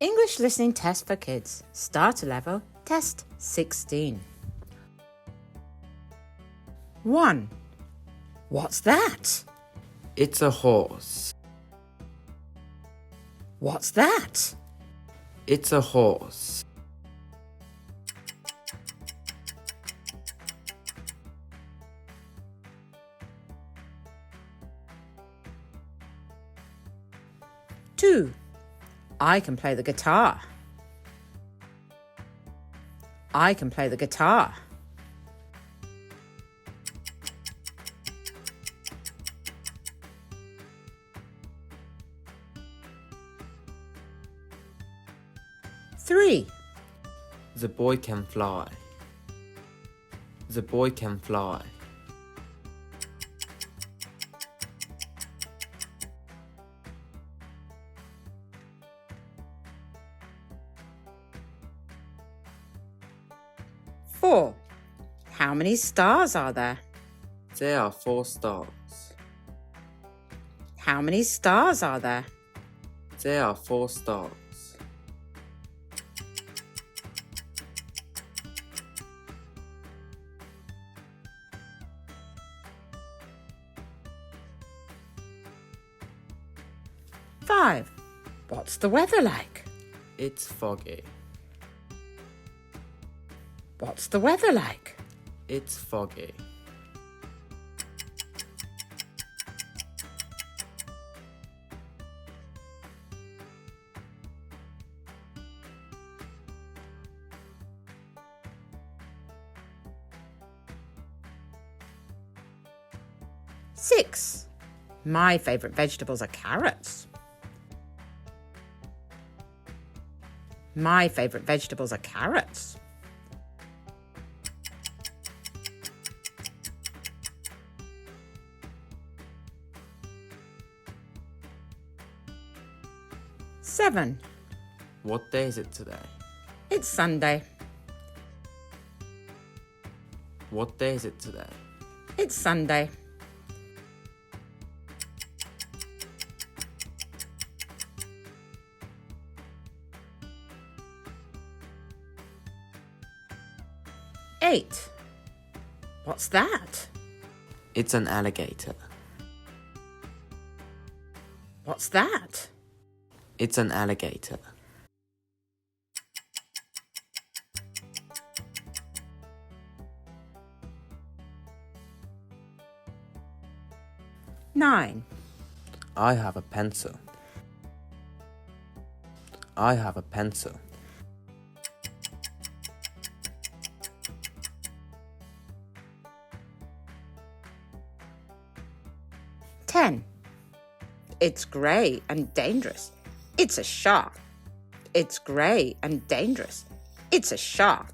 English listening test for kids. Starter level, test 16. 1. What's that? It's a horse. What's that? It's a horse. 2. I can play the guitar. I can play the guitar. 3. The boy can fly. The boy can fly. 4. How many stars are there? There are 4 stars. How many stars are there? There are 4 stars. 5. What's the weather like? It's foggy. What's the weather like? It's foggy. 6. My favourite vegetables are carrots. My favourite vegetables are carrots. 7. What day is it today? It's Sunday. What day is it today? It's Sunday. 8. What's that? It's an alligator. What's that? It's an alligator. 9. I have a pencil. I have a pencil. 10. It's grey and dangerous. It's a shark. It's grey and dangerous. It's a shark.